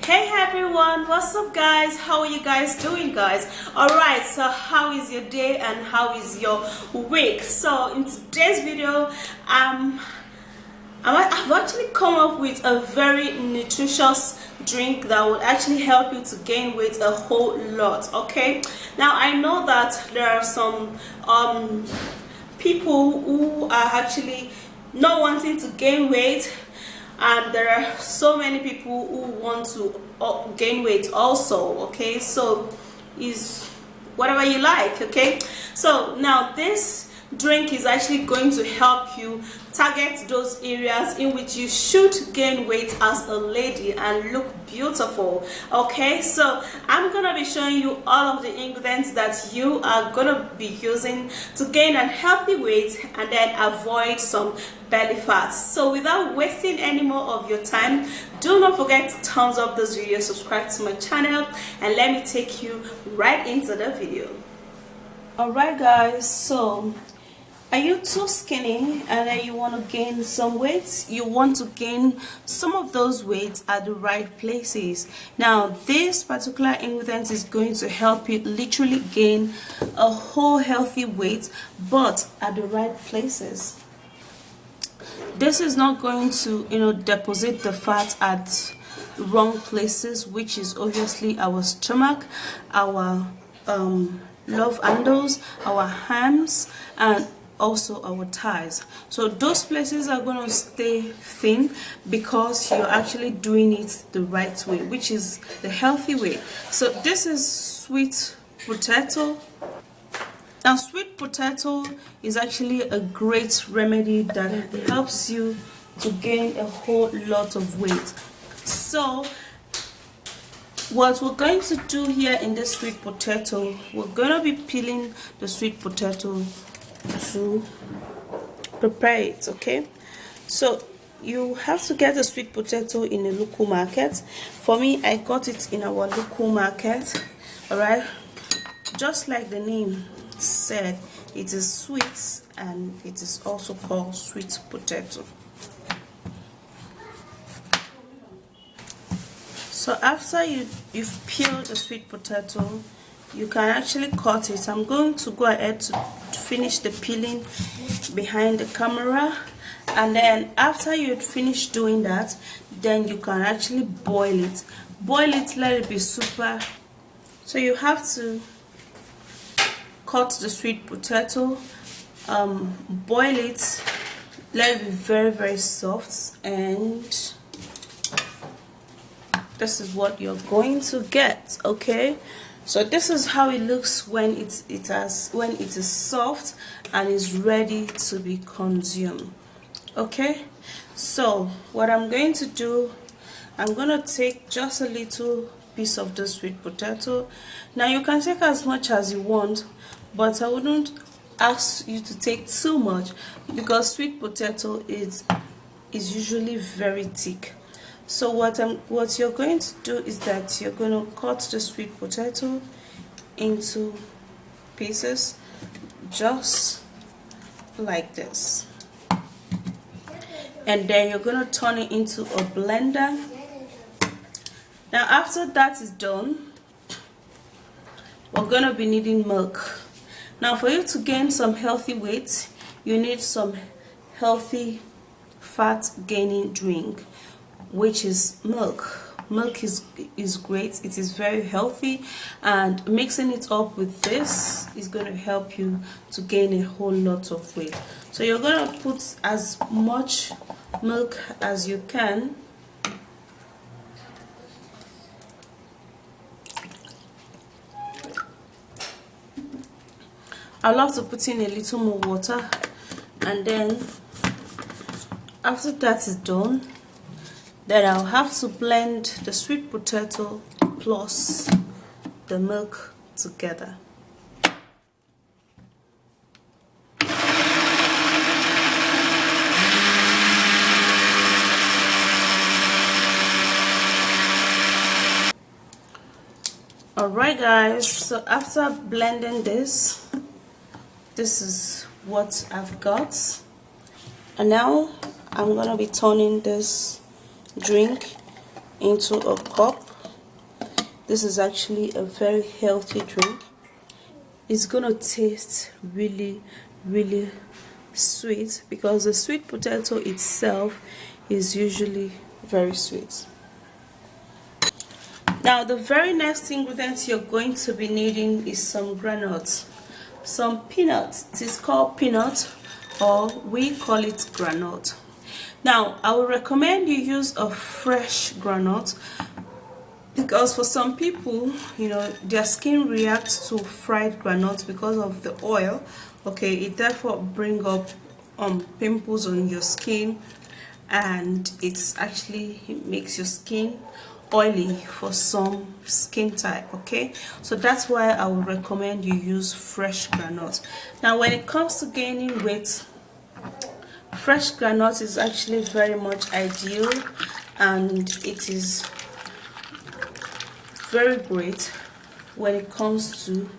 Hey everyone, what's up guys? How are you guys doing, guys? Alright, so how is your day and how is your week? So in today's video, I've actually come up with a very nutritious drink that would actually help you to gain weight a whole lot. Okay, now I know that there are some people who are actually not wanting to gain weight, and there are so many people who want to gain weight also. Okay, so is whatever you like. Okay, so now this drink is actually going to help you target those areas in which you should gain weight as a lady and look beautiful. Okay, so I'm gonna be showing you all of the ingredients that you are gonna be using to gain a healthy weight and then avoid some belly fat. So without wasting any more of your time, do not forget to thumbs up this video, subscribe to my channel, and let me take you right into the video. Alright guys, so are you too skinny and then you want to gain some weight? You want to gain some of those weights at the right places. Now this particular ingredient is going to help you literally gain a whole healthy weight, but at the right places. This is not going to, deposit the fat at wrong places, which is obviously our stomach, our love handles, our hams, and also our thighs. So those places are going to stay thin because you're actually doing it the right way, which is the healthy way. So this is sweet potato. Now sweet potato is actually a great remedy that helps you to gain a whole lot of weight. So what we're going to do here in this sweet potato, we're going to be peeling the sweet potato to prepare it. Okay, so you have to get a sweet potato in a local market. For me, I got it in our local market. All right, just like the name said, it is sweet and it is also called sweet potato. So after you've peeled the sweet potato, you can actually cut it. I'm going to go ahead to finish the peeling behind the camera, and then after you've finished doing that, then you can actually boil it. Let it be super. So you have to cut the sweet potato, boil it, let it be very soft, and this is what you're going to get. Okay, so this is how it looks when it is soft and is ready to be consumed. Okay, so what I'm going to do, I'm gonna take just a little piece of the sweet potato. Now you can take as much as you want, but I wouldn't ask you to take too much because sweet potato is usually very thick. So what you're going to do is that you're going to cut the sweet potato into pieces just like this, and then you're going to turn it into a blender. Now after that is done, we're going to be needing milk. Now for you to gain some healthy weight, you need some healthy fat gaining drink, which is milk. Milk is great. It is very healthy, and mixing it up with this is going to help you to gain a whole lot of weight. So you're going to put as much milk as you can. I love to put in a little more water, and then after that is done, then I'll have to blend the sweet potato plus the milk together. Alright guys, so after blending this is what I've got, and now I'm gonna be turning this drink into a cup. This is actually a very healthy drink. It's gonna taste really sweet because the sweet potato itself is usually very sweet. Now the very next ingredient you're going to be needing is some groundnuts, some peanuts. It is called peanut, or we call it groundnut. Now I would recommend you use a fresh groundnut because for some people, you know, their skin reacts to fried groundnuts because of the oil. Okay, it therefore bring up pimples on your skin, and it makes your skin oily for some skin type. Okay, so that's why I would recommend you use fresh groundnut. Now when it comes to gaining weight, fresh groundnut is actually very much ideal, and it is very great when it comes to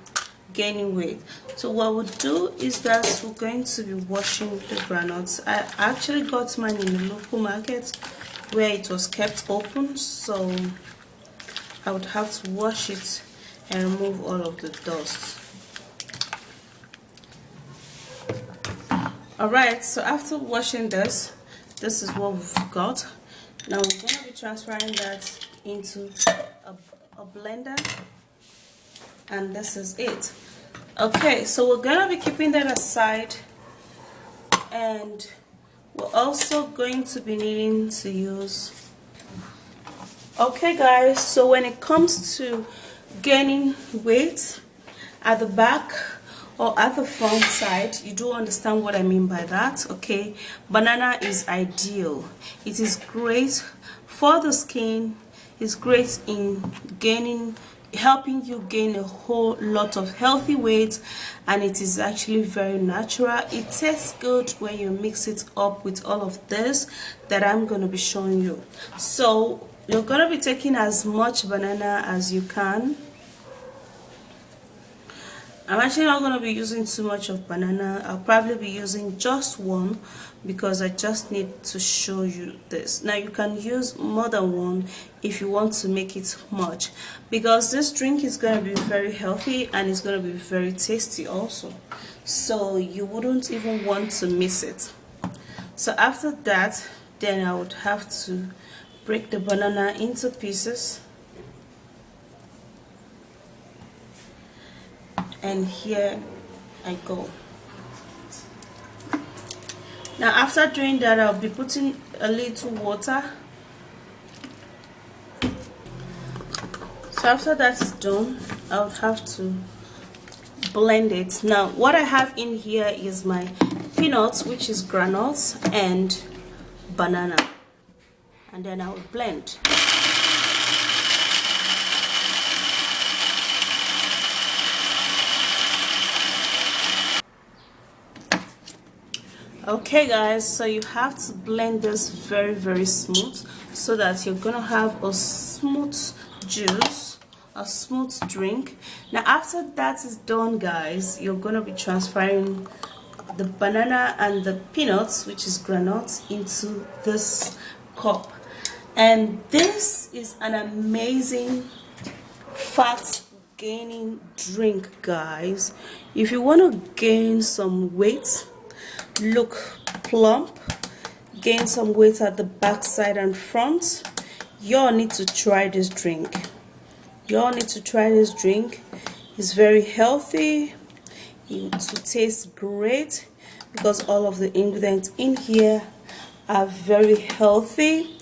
gaining weight. So what we'll do is that we're going to be washing the groundnuts. I actually got mine in the local market where it was kept open, so I would have to wash it and remove all of the dust. Alright, so after washing this is what we've got. Now we're going to be transferring that into a blender, and this is it. Okay, so we're gonna be keeping that aside, and we're also going to be needing to use. Okay guys, so when it comes to gaining weight at the back or at the front side, you do understand what I mean by that. Okay, banana is ideal. It is great for the skin. It's great in helping you gain a whole lot of healthy weight, and it is actually very natural. It tastes good when you mix it up with all of this that I'm going to be showing you. So you're going to be taking as much banana as you can. I'm actually not going to be using too much of banana. I'll probably be using just one because I just need to show you this. Now you can use more than one if you want to make it much, because this drink is going to be very healthy and it's going to be very tasty also, so you wouldn't even want to miss it. So after that, then I would have to break the banana into pieces. And here I go. Now after doing that, I'll be putting a little water. So after that's done, I'll have to blend it. Now what I have in here is my peanuts, which is granules, and banana, and then I will blend. Okay guys, so you have to blend this very smooth so that you're gonna have a smooth juice, a smooth drink. Now after that is done guys, you're gonna be transferring the banana and the peanuts, which is granules, into this cup, and this is an amazing fat gaining drink guys. If you want to gain some weight, look plump, gain some weight at the back, side and front, y'all need to try this drink. Y'all need to try this drink. It's very healthy. It will taste great because all of the ingredients in here are very healthy,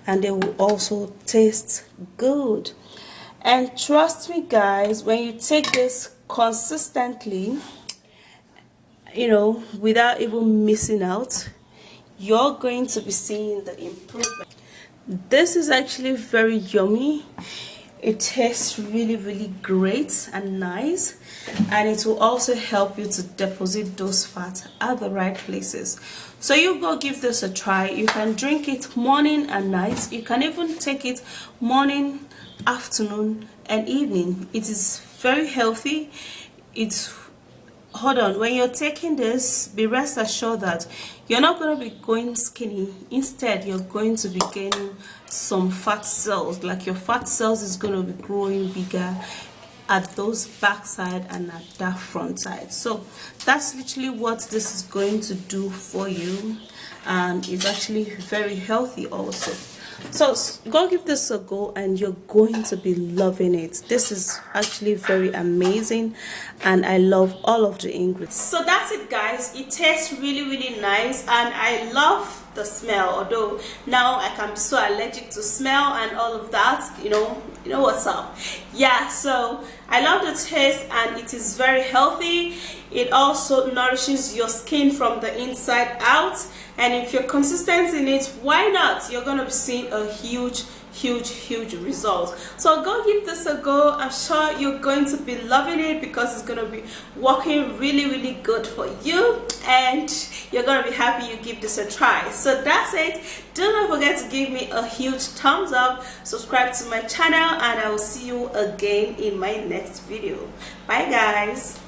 and they will also taste good. And trust me guys, when you take this consistently, you know, without even missing out, you're going to be seeing the improvement. This is actually very yummy. It tastes really great and nice, and it will also help you to deposit those fats at the right places. So you go give this a try. You can drink it morning and night. You can even take it morning, afternoon and evening. It is very healthy. It's hold on, when you're taking this, be rest assured that you're not going to be going skinny. Instead, you're going to be gaining some fat cells. Like your fat cells is going to be growing bigger at those back side and at that front side. So that's literally what this is going to do for you, and it's actually very healthy also. So go give this a go and you're going to be loving it. This is actually very amazing and I love all of the ingredients. So that's it, guys. It tastes really nice and I love the smell, although now I can be so allergic to smell and all of that. You know what's up. Yeah, so I love the taste and it is very healthy. It also nourishes your skin from the inside out, and if you're consistent in it, why not? You're gonna be seeing a huge result. So go give this a go. I'm sure you're going to be loving it because it's gonna be working really good for you, and you're gonna be happy you give this a try. So that's it. Do not forget to give me a huge thumbs up, subscribe to my channel, and I will see you again in my next video. Bye guys.